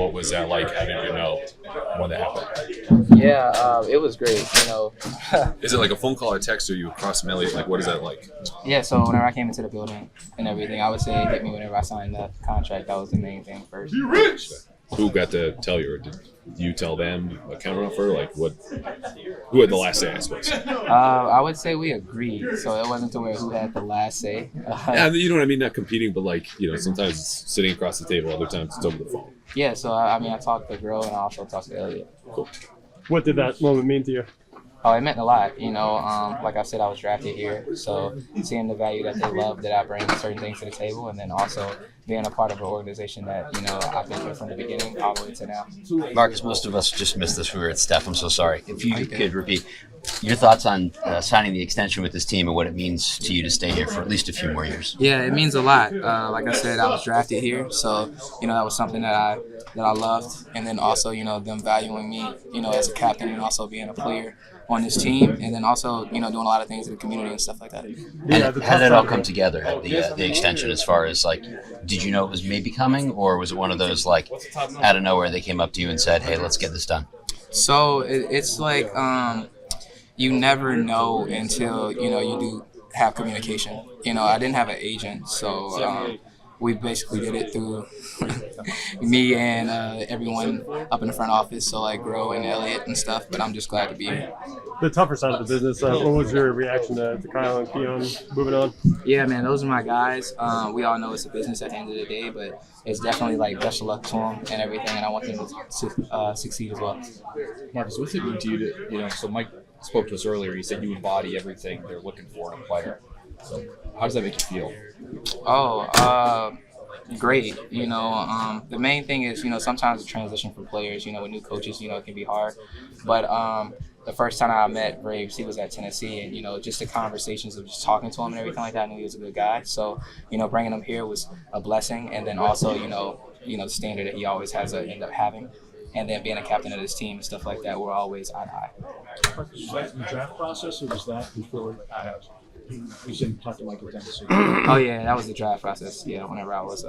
What was that like? How did you know when that happened? Yeah, it was great. Is it like a phone call or text, or you across the mail? Like, what is that like? Yeah. So whenever I came into the building and everything, I would say hit me whenever I signed the contract. That was the main thing first. Who got to tell you, or did you tell them a counteroffer? Like, what? Who had the last say? I suppose. I would say we agreed, so it wasn't to where who had the last say. Yeah, you know what I mean. Not competing, but like sometimes it's sitting across the table. Other times it's over the phone. Yeah. So I mean, I talked to the girl and I also talked to Elliot. Cool. What did that moment mean to you? Oh, it meant a lot. Like I said, I was drafted here, so seeing the value that they love that I bring certain things to the table, and then also being a part of an organization that I've been here from the beginning all the way to now. Marcus, most of us just missed this. We were at Steph. I'm so sorry. If you could repeat your thoughts on signing the extension with this team and what it means to you to stay here for at least a few more years. Yeah, it means a lot. Like I said, I was drafted here, so that was something that I loved, and then also them valuing me, as a captain and also being a player on this team, and then also doing a lot of things in the community and stuff like that. And how did it all come together? The extension, as far as like, did you know it was maybe coming, or was it one of those like out of nowhere they came up to you and said, "Hey, let's get this done"? So it's like you never know until you do have communication. I didn't have an agent, so we basically did it through me and everyone up in the front office, so like Gro and Elliot and stuff, but I'm just glad to be here. The tougher side of the business, what was your reaction to Kyle and Keon moving on? Yeah, man, those are my guys. We all know it's a business at the end of the day, but it's definitely like best of luck to them and everything, and I want them to succeed as well. Marcus, what's it mean to you to, so Mike spoke to us earlier, he said you embody everything they're looking for in a player. So how does that make you feel? Great. The main thing is, sometimes the transition for players, with new coaches, it can be hard. But the first time I met Braves, he was at Tennessee, and, just the conversations of just talking to him and everything like that, I knew he was a good guy. So, bringing him here was a blessing. And then also, the standard that he always has to end up having. And then being a captain of this team and stuff like that, we're always eye to eye. Was that in the draft process, or was that before you said talk to Mike in Tennessee? Oh, yeah, that was the draft process, whenever I was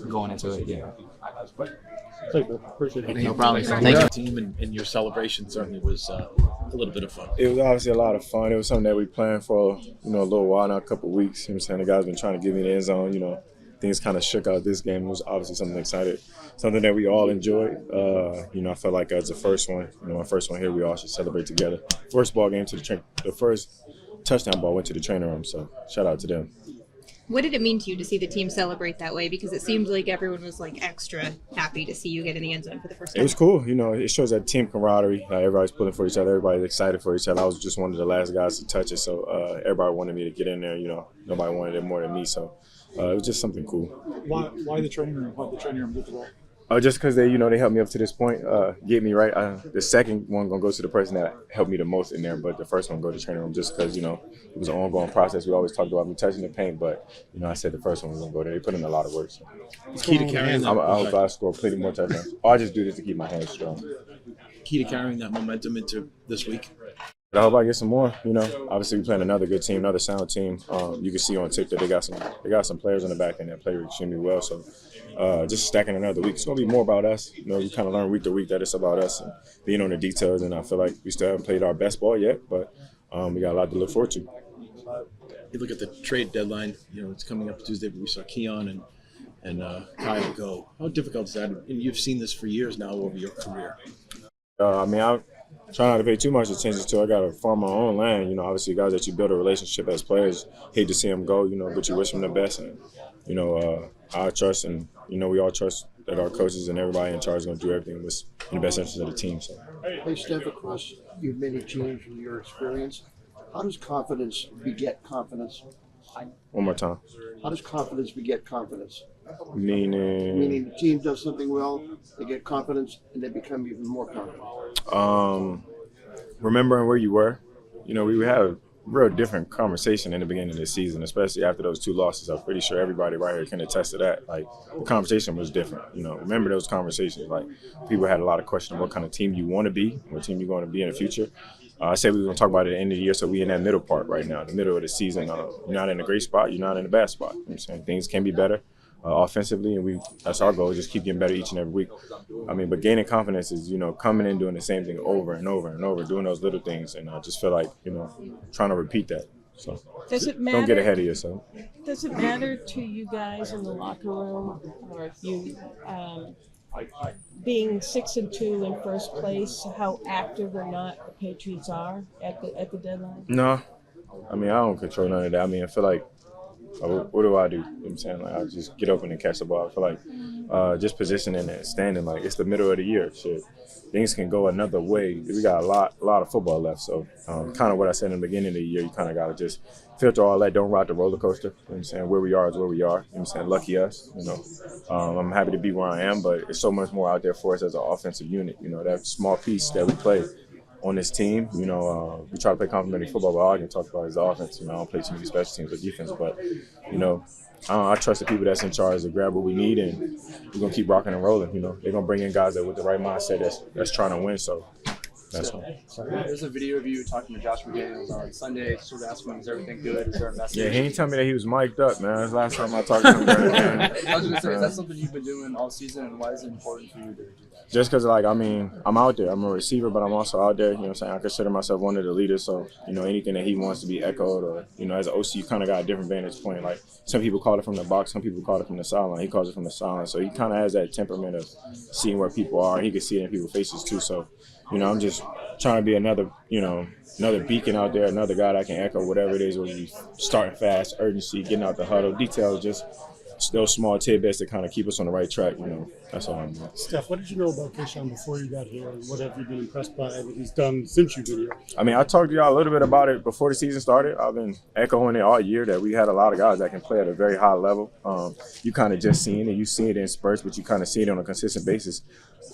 going into it, yeah. Thank you. Appreciate it. No problem. Thank you. Team and your celebration certainly was a little bit of fun. It was obviously a lot of fun. It was something that we planned for, a little while now, a couple of weeks. You know what I'm saying? The guys been trying to get me in the end zone, Things kind of shook out this game. It was obviously something that we all enjoyed. I felt like as the first one, my first one here, we all should celebrate together. First ball game the first touchdown ball went to the training room, so shout out to them. What did it mean to you to see the team celebrate that way? Because it seemed like everyone was like extra happy to see you get in the end zone for the first time. It was cool. It shows that team camaraderie. Everybody's pulling for each other. Everybody's excited for each other. I was just one of the last guys to touch it, so everybody wanted me to get in there. Nobody wanted it more than me, so it was just something cool. Why the training room? Why did the training room get the ball? Just because they helped me up to this point, get me right. The second one gonna go to the person that helped me the most in there, but the first one go to the training room just because it was an ongoing process. We always talked about me touching the paint, but I said the first one was gonna go there. They put in a lot of work. So. Key to carrying that. I hope I score plenty more touchdowns. I just do this to keep my hands strong. Key to carrying that momentum into this week. But I hope I get some more. Obviously we playing another good team, another sound team. You can see on TikTok they got some players in the back end that play extremely well. So just stacking another week. It's gonna be more about us. We kind of learn week to week that it's about us and being on the details. And I feel like we still haven't played our best ball yet, but we got a lot to look forward to. You look at the trade deadline. It's coming up Tuesday, but we saw Keon and Kyle go. How difficult is that? And you've seen this for years now over your career. I try not to pay too much attention to. I got to farm my own land. Obviously guys that you build a relationship as players, hate to see them go, but you wish them the best. And, I trust and, we all trust that our coaches and everybody in charge is going to do everything in the best interest of the team. So. Hey, Steph, across your many teams from your experience, how does confidence beget confidence? One more time. How does confidence beget confidence? Meaning the team does something well, they get confidence, and they become even more confident. Remembering where you were, we had a real different conversation in the beginning of the season, especially after those two losses. I'm pretty sure everybody right here can attest to that. Like, the conversation was different. Remember those conversations. Like, people had a lot of questions on what kind of team you want to be, what team you're going to be in the future. I said we were going to talk about it at the end of the year, so we're in that middle part right now, the middle of the season. You're not in a great spot, you're not in a bad spot. You know what I'm saying? Things can be better. offensively, and that's our goal, just keep getting better each and every week. I mean, but gaining confidence is, coming in doing the same thing over and over and over, doing those little things, and I just feel like, trying to repeat that. So Does it matter? don't get ahead of yourself. Does it matter to you guys in the locker room, or if you being 6-2 in first place, how active or not the Patriots are at the deadline? No, I mean, I don't control none of that. I mean, I feel like, what do I do? You know what I'm saying? Like, I just get open and catch the ball. I feel like just positioning and standing, like, it's the middle of the year. Shit, things can go another way. We got a lot of football left. So kind of what I said in the beginning of the year, you kind of got to just filter all that. Don't ride the roller coaster. You know what I'm saying? Where we are is where we are. You know what I'm saying? Lucky us. I'm happy to be where I am, but it's so much more out there for us as an offensive unit. That small piece that we play on this team, we try to play complementary football, but all I can talk about is the offense. I don't play too many special teams or defense, but, I trust the people that's in charge to grab what we need, and we're going to keep rocking and rolling. They're going to bring in guys that with the right mindset that's trying to win, so that's all. There's a video of you talking to Josh McDaniels on Sunday, sort of asking him, is everything good? Is there a message? Yeah, he didn't tell me that he was mic'd up, man. That's the last time I talked to him. I was going to say, is that something you've been doing all season, and why is it important for you to do that? Just because, I'm out there. I'm a receiver, but I'm also out there. You know what I'm saying? I consider myself one of the leaders, so, anything that he wants to be echoed or, as an OC, you kind of got a different vantage point. Like, some people call it from the box, some people call it from the sideline. He calls it from the sideline. So he kind of has that temperament of seeing where people are, and he can see it in people's faces, too. So, I'm just trying to be another beacon out there, another guy that can echo whatever it is, whether you starting fast, urgency, getting out the huddle, details, just those small tidbits that kind of keep us on the right track. That's all I'm doing. Steph, what did you know about Keyshawn before you got here, and what have you been impressed by that he's done since you've been here? I mean, I talked to y'all a little bit about it before the season started. I've been echoing it all year that we had a lot of guys that can play at a very high level. You kind of just seen it. You see it in spurts, but you kind of see it on a consistent basis.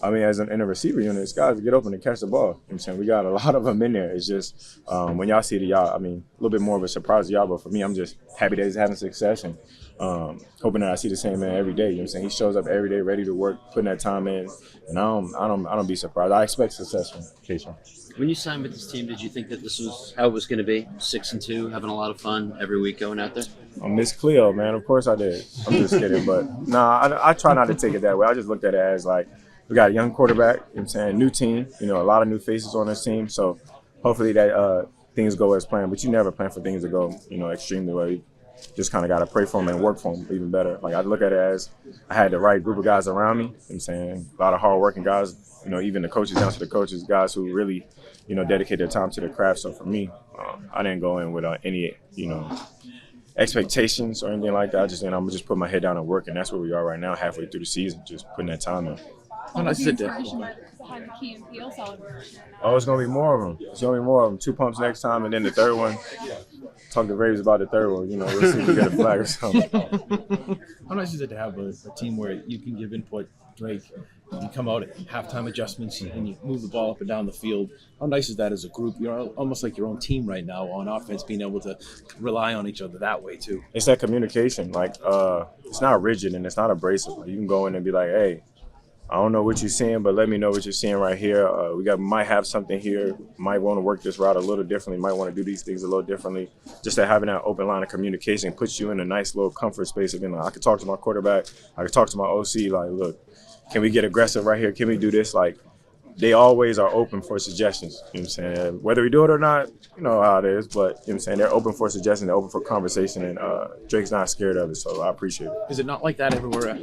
I mean, in a receiver unit, it's guys to get open and catch the ball. You know what I'm saying? We got a lot of them in there. It's just when y'all see it, y'all, a little bit more of a surprise to y'all, but for me, I'm just happy that he's having success and hoping that I see the same man every day. You know what I'm saying? He shows up every day ready to work, putting that time in, and I don't be surprised. I expect success from Keyshawn. When you signed with this team, did you think that this was how it was going to be? 6-2, having a lot of fun every week going out there? I miss Cleo, man. Of course I did. I'm just kidding, but I try not to take it that way. I just looked at it as like, we got a young quarterback, you know what I'm saying, new team, a lot of new faces on this team. So hopefully that things go as planned. But you never plan for things to go, extremely well. You just kind of got to pray for them and work for them even better. Like, I look at it as I had the right group of guys around me, you know what I'm saying, a lot of hardworking guys, even the coaches down to the coaches, guys who really, dedicate their time to the craft. So for me, I didn't go in with any, expectations or anything like that. I'm gonna just put my head down and work, and that's where we are right now, halfway through the season, just putting that time in. What was the inspiration behind the Key and Peele celebration? Oh, it's going to be more of them. It's going to be more of them. 2 pumps next time, and then the third one. Talk to Ravens about the third one. We'll see if we get a flag or something. How nice is it to have a team where you can give input, Drake? You come out at halftime adjustments and you move the ball up and down the field. How nice is that as a group? You're almost like your own team right now on offense, being able to rely on each other that way too. It's that communication. Like, it's not rigid and it's not abrasive. Like, you can go in and be like, hey, I don't know what you're seeing, but let me know what you're seeing right here. Might have something here. Might want to work this route a little differently. Might want to do these things a little differently. Just that having that open line of communication puts you in a nice little comfort space of being like, I can talk to my quarterback. I can talk to my OC. Like, look, can we get aggressive right here? Can we do this? Like, they always are open for suggestions. You know what I'm saying? Whether we do it or not, you know how it is. But you know what I'm saying? They're open for suggestions. They're open for conversation. And Drake's not scared of it, so I appreciate it. Is it not like that anywhere else?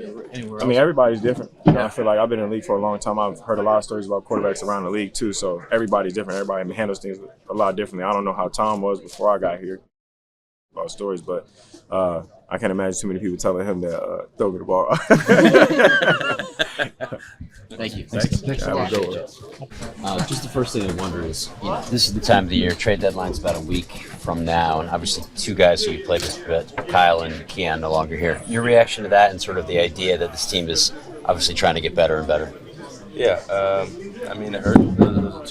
I mean, everybody's different. I feel like I've been in the league for a long time. I've heard a lot of stories about quarterbacks around the league, too. So everybody's different. Everybody handles things a lot differently. I don't know how Tom was before I got here about stories, but I can't imagine too many people telling him to throw me the ball. Thank you. Thanks. Just the first thing I wonder is, this is the time of the year. Trade deadline's about a week from now, and obviously 2 guys who you played with, but Kyle and Keon no longer here. Your reaction to that and sort of the idea that this team is obviously trying to get better and better? Yeah, I mean, it hurt. Those are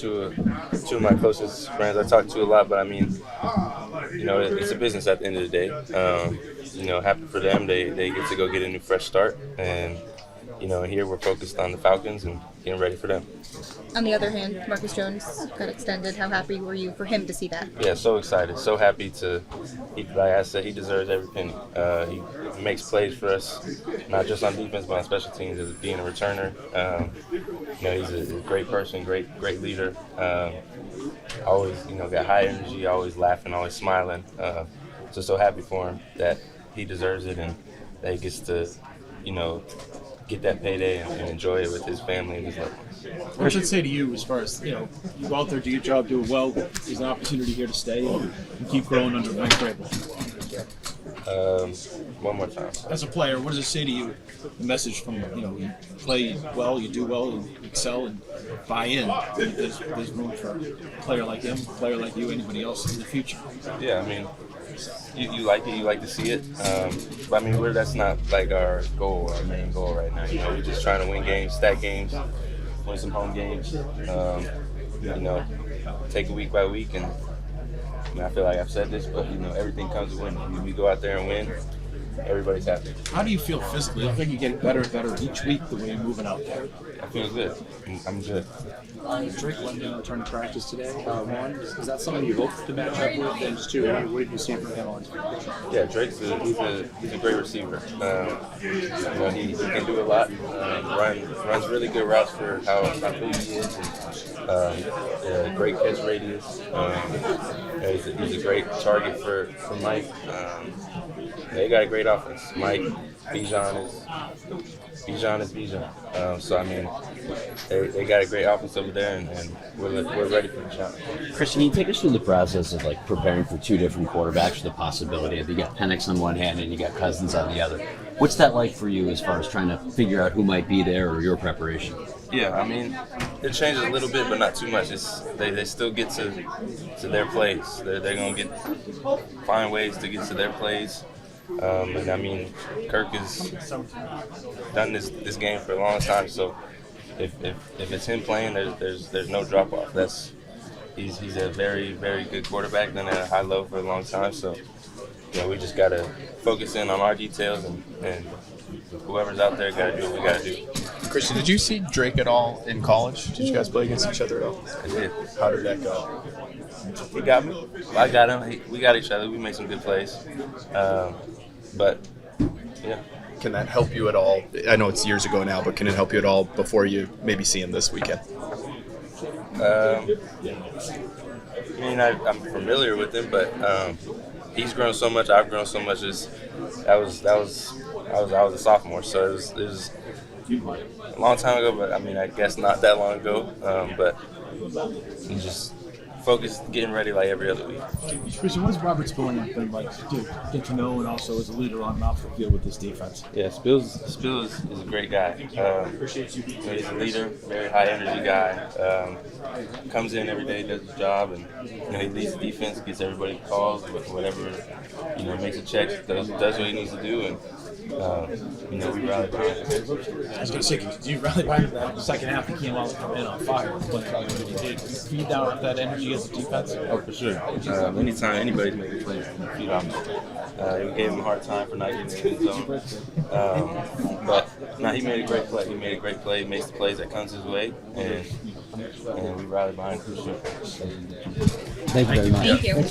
two of my closest friends I talk to a lot, but I mean, it's a business at the end of the day. Happy for them. They get to go get a new fresh start, and here we're focused on the Falcons and getting ready for them. On the other hand, Marcus Jones got extended. How happy were you for him to see that? Yeah, so excited, so happy like I said, he deserves every penny. He makes plays for us, not just on defense, but on special teams as being a returner. He's a great person, great leader. Always, got high energy, always laughing, always smiling. So happy for him that he deserves it and that he gets to, get that payday and enjoy it with his family and his loved ones. What should I say to you as far as, you go out there, do your job, do it well. There's an opportunity here to stay and keep growing under Mike Vrabel. One more time. As a player, what does it say to you, the message from, you play well, you do well, you excel, and buy in. There's room for a player like him, a player like you, anybody else in the future. Yeah, I mean, you like it, you like to see it. But I mean, that's not like our goal, our main goal right now. We're just trying to win games, stack games, win some home games. Take it week by week, and I feel like I've said this, but everything comes to winning. We go out there and win. Everybody's happy. How do you feel physically? I think you're getting better and better each week the way you're moving out there. I feel good. I'm good. Drake London returned to practice today. One, is that something you hope to match up with? And just two, what did you see from him on? Yeah, Drake's he's a great receiver. He can do a lot. Runs really good routes for how big he is. Great catch radius. He's a great target for Mike. They got a great offense. Mike, Bijan is Bijan. So I mean, they got a great offense over there, and we're ready for the challenge. Christian, can you take us through the process of preparing for two different quarterbacks for the possibility of you got Penix on one hand and you got Cousins on the other? What's that like for you as far as trying to figure out who might be there or your preparation? Yeah, I mean, it changes a little bit, but not too much. They still get to their plays. They're going to find ways to get to their plays. And I mean, Kirk has done this game for a long time, so if it's him playing, there's no drop off. He's a very, very good quarterback, done at a high level for a long time. So we just gotta focus in on our details, and whoever's out there gotta do what we gotta do. Christian, did you see Drake at all in college? Did you guys play against each other at all? I did. How did that go? He got me. I got him. We got each other. We made some good plays. But yeah. Can that help you at all? I know it's years ago now, but can it help you at all before you maybe see him this weekend? I mean, I'm familiar with him, but he's grown so much. I've grown so much. I was a sophomore, so it was a long time ago. But I mean, I guess not that long ago. But he just focused, getting ready like every other week. Christian, what has Robert Spilling been like to get to know and also as a leader on and off the field with this defense? Yeah, Spills is a great guy. He's a leader, very high energy guy. Comes in every day, does his job, and he leads the defense, gets everybody calls, whatever, makes a check, does what he needs to do, and we rally behind him. I was going to say, do you rally behind that second half? He came out in on fire, but he did feed down off that energy as a defense. Oh, for sure. Anytime anybody's making plays, feed off him. We gave him a hard time for not getting in the zone. But he made a great play. He made a great play. He makes the plays that comes his way, and we rally behind him for sure. Thank you very much. Thank you.